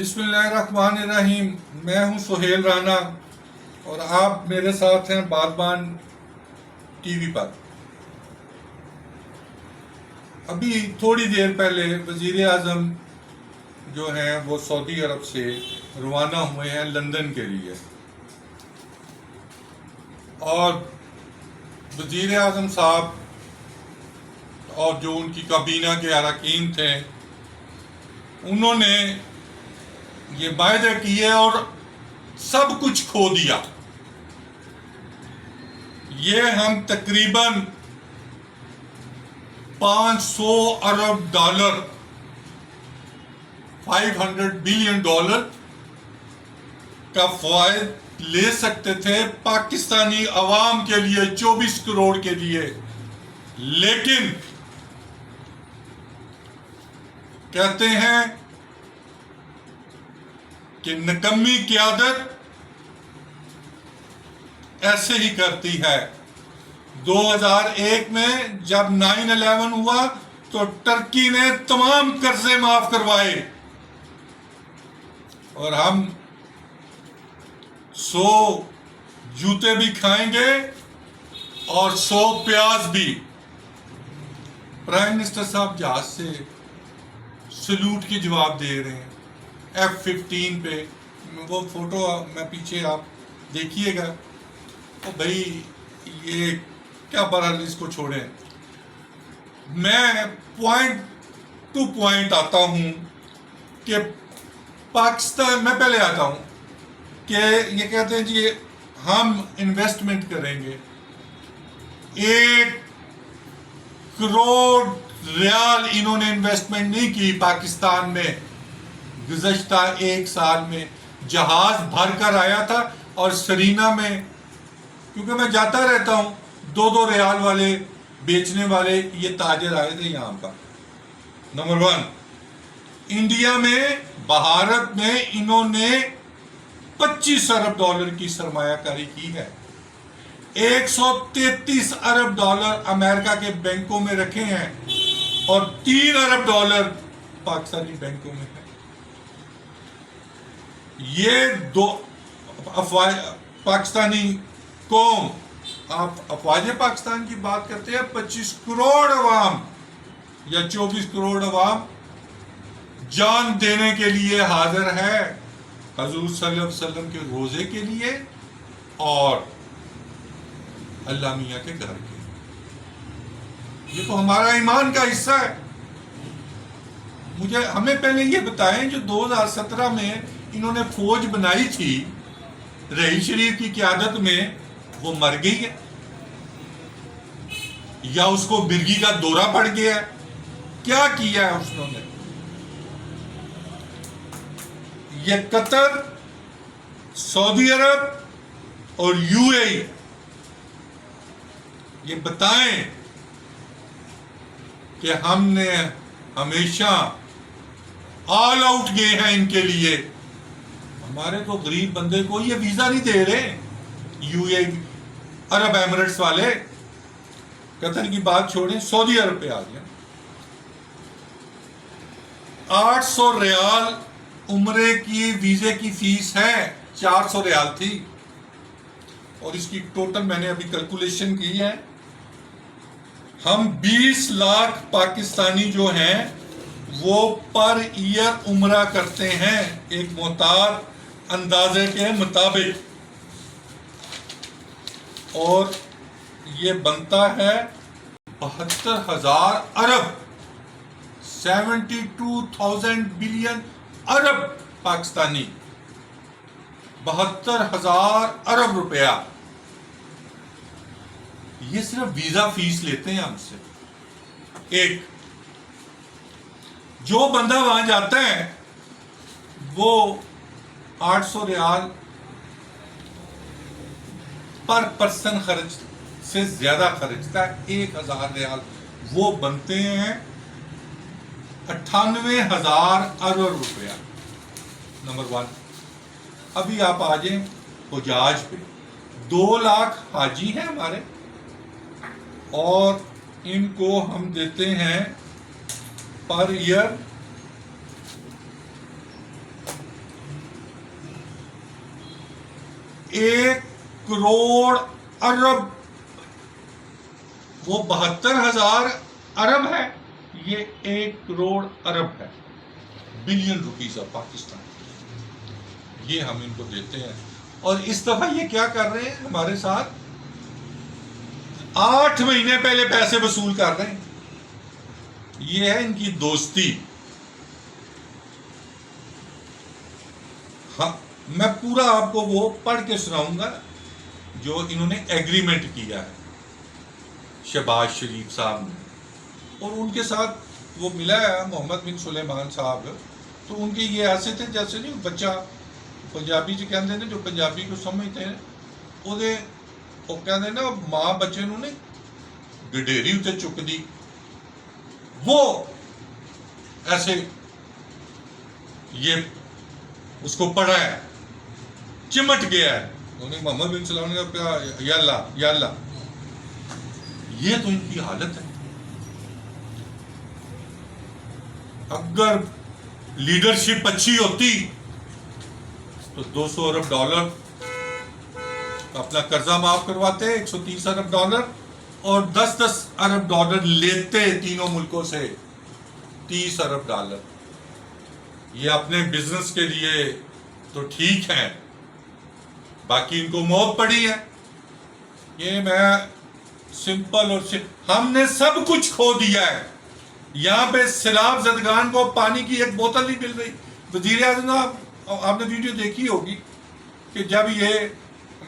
بسم اللہ الرحمن الرحیم. میں ہوں سہیل رانا اور آپ میرے ساتھ ہیں بادبان ٹی وی پر. ابھی تھوڑی دیر پہلے وزیر اعظم جو ہیں وہ سعودی عرب سے روانہ ہوئے ہیں لندن کے لیے، اور وزیر اعظم صاحب اور جو ان کی کابینہ کے اراکین تھے انہوں نے یہ وعدے کیے اور سب کچھ کھو دیا. یہ ہم تقریباً 500 ارب ڈالر 500 بلین ڈالر کا فوائد لے سکتے تھے پاکستانی عوام کے لیے 24 کروڑ کے لیے، لیکن کہتے ہیں کہ نکمی قیادت ایسے ہی کرتی ہے. 2001 میں جب 9/11 ہوا تو ٹرکی نے تمام قرضے معاف کروائے اور ہم 100 جوتے بھی کھائیں گے اور 100 پیاز بھی. پرائم منسٹر صاحب جہاز سے سلوٹ کے جواب دے رہے ہیں F-15 پہ. وہ فوٹو میں پیچھے آپ دیکھیے گا. تو بھائی یہ کیا برحال، اس کو چھوڑیں. میں پوائنٹ ٹو پوائنٹ آتا ہوں کہ پاکستان میں پہلے آتا ہوں کہ یہ کہتے ہیں جی ہم انویسٹمنٹ کریں گے. 1 کروڑ ریال انہوں نے انویسٹمنٹ نہیں کی پاکستان میں. گزشتہ 1 سال میں جہاز بھر کر آیا تھا اور سرینا میں، کیونکہ میں جاتا رہتا ہوں، 2 ریال والے بیچنے والے یہ تاجر آئے تھے یہاں پر. نمبر 1، انڈیا میں بھارت میں انہوں نے 25 ارب ڈالر کی سرمایہ کاری کی ہے. 133 ارب ڈالر امریکہ کے بینکوں میں رکھے ہیں اور 3 ارب ڈالر پاکستانی بینکوں میں ہیں. یہ دو پاکستانی قوم، آپ افواج پاکستان کی بات کرتے ہیں، 25 کروڑ عوام یا 24 کروڑ عوام جان دینے کے لیے حاضر ہے حضور صلی اللہ علیہ وسلم کے روزے کے لیے اور اللہ میاں کے گھر کے. یہ تو ہمارا ایمان کا حصہ ہے. ہمیں پہلے یہ بتائیں جو 2017 میں انہوں نے فوج بنائی تھی رحیل شریف کی قیادت میں، وہ مر گئی ہے یا اس کو مرگی کا دورہ پڑ گیا ہے؟ کیا کیا ہے اس نے؟ یہ قطر، سعودی عرب اور UAE یہ بتائیں کہ ہم نے ہمیشہ آل آؤٹ گئے ہیں ان کے لیے. ہمارے تو غریب بندے کو یہ ویزا نہیں دے رہے UAE عرب ایمریٹس والے. قطر کی بات چھوڑیں، سعودی عرب پہ آ گیا. 800 ریال عمرے کی ویزے کی فیس ہے، 400 ریال تھی، اور اس کی ٹوٹل میں نے ابھی کیلکولیشن کی ہے. ہم 20 لاکھ پاکستانی جو ہیں وہ پر ایئر عمرہ کرتے ہیں ایک محتاط اندازے کے مطابق، اور یہ بنتا ہے 72,000 ارب 72,000 بلین ارب پاکستانی، 72,000 ارب روپیہ. یہ صرف ویزا فیس لیتے ہیں ہم سے. ایک جو بندہ وہاں جاتا ہے وہ 800 ریال پر پرسن خرچ سے زیادہ خرچتا ہے. 1,000 ریال وہ بنتے ہیں 98,000 ارب روپیہ. نمبر 1. ابھی آپ آ جائیں حجاج پہ. 2 لاکھ حاجی ہیں ہمارے اور ان کو ہم دیتے ہیں پر ایئر 1 करोड़ अरब, वो 72,000 अरब है, ये 1 करोड़ अरब है, बिलियन रुपीस ऑफ पाकिस्तान, ये हम इनको देते हैं। और इस दफा ये क्या कर रहे हैं हमारे साथ, 8 महीने पहले पैसे वसूल कर रहे हैं। ये है इनकी दोस्ती। हाँ, मैं पूरा आपको वो पढ़ के सुनाऊंगा जो इन्होंने एग्रीमेंट किया है शहबाज शरीफ साहब ने। और उनके साथ वो मिला है मोहम्मद बिन सुलेमान साहब, तो उनके ये ऐसे थे जैसे नहीं बच्चा पंजाबी च कहते हैं, जो पंजाबी को समझते हैं ਉਹਦੇ ਉਹ कहते ना माँ बच्चे ਨੂੰ ने गडेरी उते चुक दी, वो ऐसे ये उसको पढ़ा है, चिमट गया है, उन्हें मोहम्मद बिन सलाम ने कहा यल्ला यल्ला। ये तो इनकी हालत है। अगर लीडरशिप अच्छी होती तो 200 अरब डॉलर अपना कर्जा माफ करवाते, 130 अरब डॉलर, और 10-10 अरब डॉलर लेते तीनों मुल्कों से, 30 अरब डॉलर। ये अपने बिजनेस के लिए तो ठीक है, बाकी इनको मौत पड़ी है। ये मैं सिंपल और हमने सब कुछ खो दिया है। यहाँ पे सैलाब ज़दगान को पानी की एक बोतल नहीं मिल रही। वज़ीर आज़म आपने वीडियो देखी होगी कि जब ये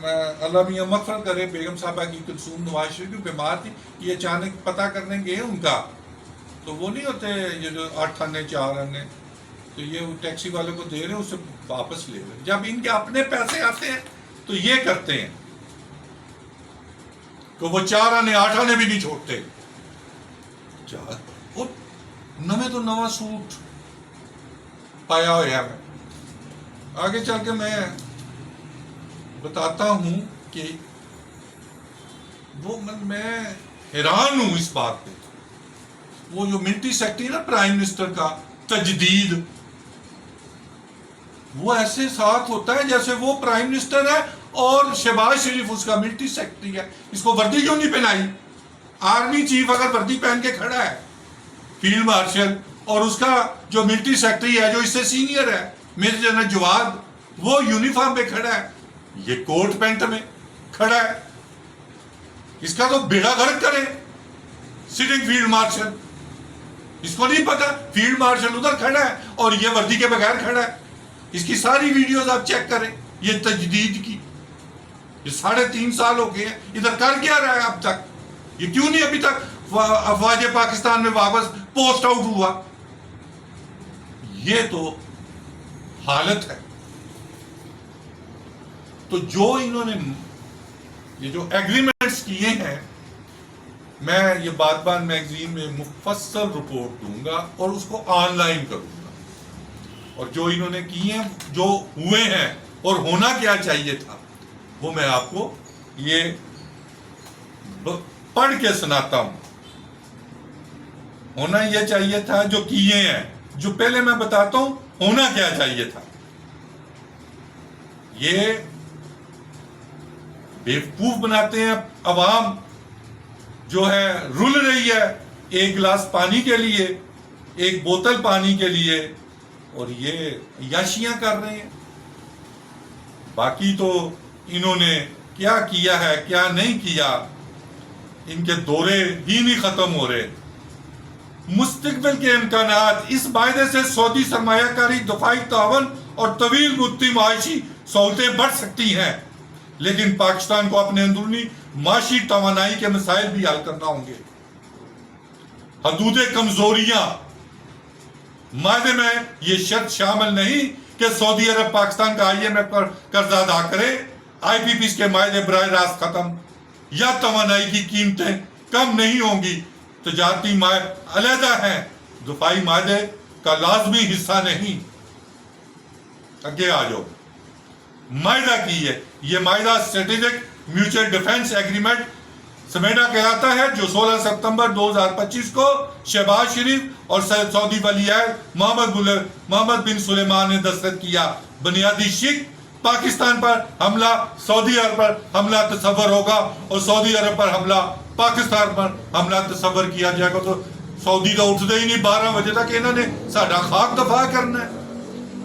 अल्लाह मियां मग़फ़िरत करे, बेगम साहबा की कुलसूम नवाज शरीफ बीमार थी, ये अचानक पता करने गए उनका, तो वो नहीं होते ये जो 8 आने 4 आने, तो ये टैक्सी वाले को दे रहे हैं, उससे वापस ले रहे। जब इनके अपने पैसे आते हैं तो ये करते हैं कि वो 4 आने 8 आने भी नहीं छोड़ते। और नवे तो नवा सूट पाया हुआ है। मैं आगे चल के मैं बताता हूं कि वो मैं हैरान हूं इस बात पे। वो जो मिलिट्री सेक्रेटरी ना प्राइम मिनिस्टर का तजदीद, वो ऐसे साथ होता है जैसे वो प्राइम मिनिस्टर है और शहबाज शरीफ उसका मिलिट्री सेक्रेटरी है। इसको वर्दी क्यों नहीं पहनाई? आर्मी चीफ अगर वर्दी पहन के खड़ा है, फील्ड मार्शल, और उसका जो मिलिट्री सेक्रेटरी है जो इससे सीनियर है मेजर जनरल जवाद, वो यूनिफॉर्म पे खड़ा है, ये कोट पैंट में खड़ा है, इसका तो बेड़ा गर्क करे सिटिंग फील्ड मार्शल। इसको नहीं पता फील्ड मार्शल उधर खड़ा है और ये वर्दी के बगैर खड़ा है। इसकी सारी वीडियोस आप चेक करें, ये तजदीद की, ये 3.5 साल हो गए हैं, इधर कर क्या रहा है अब तक? ये क्यों नहीं अभी तक अफवाज पाकिस्तान में वापस पोस्ट आउट हुआ? ये तो हालत है। तो जो इन्होंने ये जो एग्रीमेंट्स किए हैं, मैं ये बात मैगजीन में मुफस्सल रिपोर्ट दूंगा और उसको ऑनलाइन करूंगा। और जो इन्होंने किए हैं, जो हुए हैं और होना क्या चाहिए था, वो मैं आपको ये पढ़ के सुनाता हूं। होना ये चाहिए था जो किए हैं, जो पहले मैं बताता हूं होना क्या चाहिए था। ये बेवकूफ बनाते हैं अवाम, जो है रुल रही है एक गिलास पानी के लिए, एक बोतल पानी के लिए, और ये याशियां कर रहे हैं। बाकी तो इन्होंने क्या किया है क्या नहीं किया, इनके दौरे ही नहीं खत्म हो रहे। मुस्तकबिल के इम्कानात, इस वायदे से सऊदी सरमायाकारी, दफाई तावन और तवील मुद्दती माशी सहूलतें बढ़ सकती हैं, लेकिन पाकिस्तान को अपने अंदरूनी माशी तवानाई के मसाइल भी हल करना होंगे। हदूद कमजोरियां, मायदे में ये शर्त शामिल नहीं कि सऊदी अरब पाकिस्तान का IMF पर कर्जा अदा करे, IPPs के मायदे बराह रास्त खत्म या तवानाई की कीमतें कम नहीं होंगी। तजारती मायदे अलहदा हैं, दफाई मायदे का लाजमी हिस्सा नहीं। आगे आ जाओ। मायदा की है, ये मायदा स्ट्रेटेजिक म्यूचुअल डिफेंस एग्रीमेंट समेटा कहलाता है, जो 16 सितंबर 2025 को शहबाज शरीफ और सऊदी वली अहद मोहम्मद बिन सुलेमान ने दस्तखत किया। बुनियादी शिक पाकिस्तान पर हमला, सऊदी अरब पर हमला तस्वर होगा और सऊदी अरब पर हमला, पाकिस्तान पर हमला तस्वर किया जाएगा तो सऊदी तो उठते ही नहीं 12 बजे तक, इन्होंने साडा खाक दफा करना है।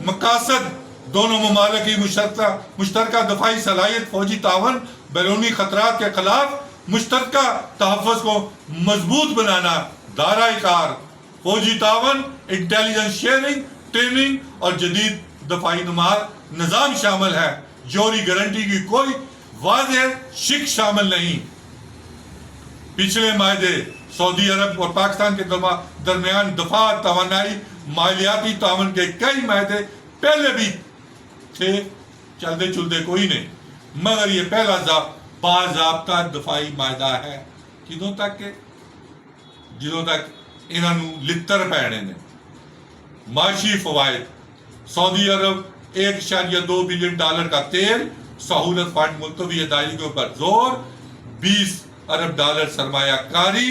मकासद दोनों ममालिक की मुश्तरका दफाई सलाहियत, फौजी तावन, बैरूनी खतरात के खिलाफ मुश्तरका तहफ़्फ़ुज़ को मजबूत बनाना, दायरा कार फौजी तावन, इंटेलिजेंस शेयरिंग, ट्रेनिंग और जदीद दफाई निज़ाम शामिल है। जौहरी गारंटी की कोई वाज़ेह शिक शामिल नहीं। पिछले माहदे सऊदी अरब और पाकिस्तान के दरमियान दफा, तवानाई, मालियाती तावन के कई माहदे पहले भी थे, चलते चलते कोई नहीं, मगर ये पहला बाज़ाब्ता दफाई माहदा है किदों तक के ਜਦੋਂ तक इन्होंने लित्तर पैने ने। माशी फवायद, सऊदी अरब $1.2 बिलियन का तेल सहूलत फंड मुल्तवी अदायगी के ऊपर जोर, $20 अरब सरमायाकारी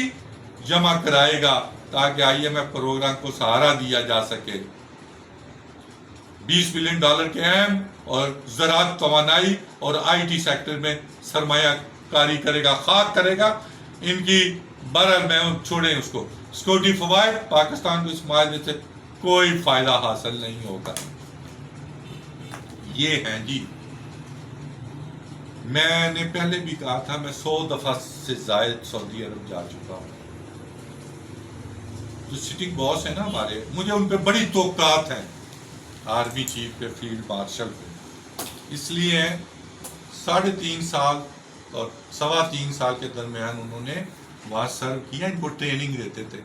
जमा कराएगा ताकि IMF प्रोग्राम को सहारा दिया जा सके। $20 बिलियन के अहम और ज़राअत, तवानाई और IT सेक्टर में सरमायाकारी करेगा, खाक करेगा। इनकी बहरहाल मैं छोड़ें उसको। सिक्योरिटी फवायद, पाकिस्तान को इस माहदे से कोई फायदा हासिल नहीं होगा। ये हैं जी, मैंने पहले भी कहा था मैं 100 दफा से जायद सऊदी अरब जा चुका हूँ। जो सिटिंग बॉस है ना हमारे, मुझे उन पर बड़ी तोक़ात हैं, आर्मी चीफ पे, फील्ड मार्शल पे। इसलिए 3.5 साल और 3.25 साल के दरमियान उन्होंने वहाँ सर्व किया, इनको ट्रेनिंग देते थे।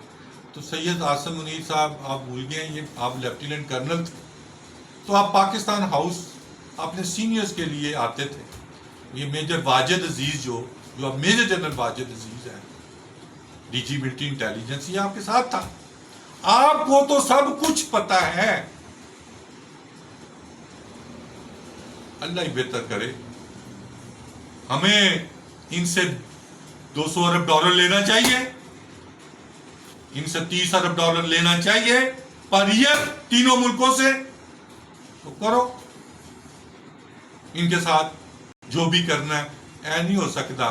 तो सैयद आसम मुनीर साहब आप भूल गए, ये आप लेफ्टिनेंट कर्नल थे, तो आप पाकिस्तान हाउस अपने सीनियर्स के लिए आते थे। ये मेजर वाजिद अजीज़ जो अब मेजर जनरल वाजिद अजीज़ है, DG मिलिट्री इंटेलिजेंस, ये आपके साथ था। आपको तो सब कुछ पता है, अल्लाह ही बेहतर करे। हमें इनसे $200 अरब लेना चाहिए, इनसे $30 अरब लेना चाहिए पर ईयर तीनों मुल्कों से, तो करो इनके साथ जो भी करना है। ऐ नहीं हो सकता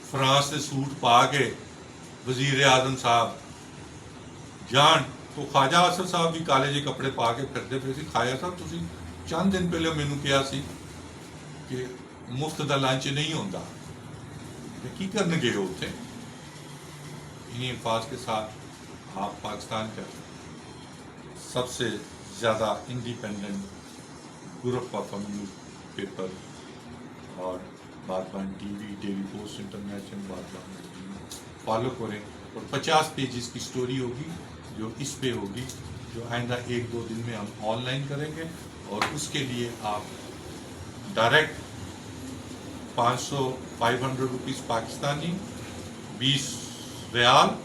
फ्रांस से सूट पा के वजीर आजम साहब जान तो ख्वाजा असद साहब भी काले जे कपड़े पा के फिरते पे सी। खाया साहब तुसी चंद दिन पहले मैनू कहा सी कि मुफ्त का लंच नहीं होता, की करने गए उसे। इन्हीं अल्फाज के साथ आप पाकिस्तान का सबसे ज़्यादा independent group of newspaper और बातबान TV, डेली पोस्ट इंटरनेशनल, बातबान फॉलो करें। और 50 पेजेस की स्टोरी होगी जो इस पे होगी, जो आइंदा 1-2 दिन में हम ऑनलाइन करेंगे। और उसके लिए आप डायरेक्ट 500 रुपीज़ पाकिस्तानी, 20 रियाल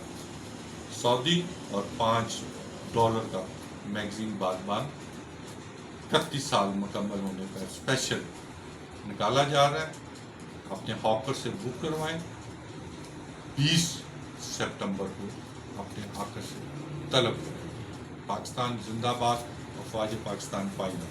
सऊदी और $5 का मैगजीन बातबान 31 साल मुकम्मल होने पर स्पेशल निकाला जा रहा है। अपने हॉकर से बुक करवाएं। 20 सितंबर को अपने हॉकर से तलब करें। पाकिस्तान जिंदाबाद, अफवाज पाकिस्तान फाइनल।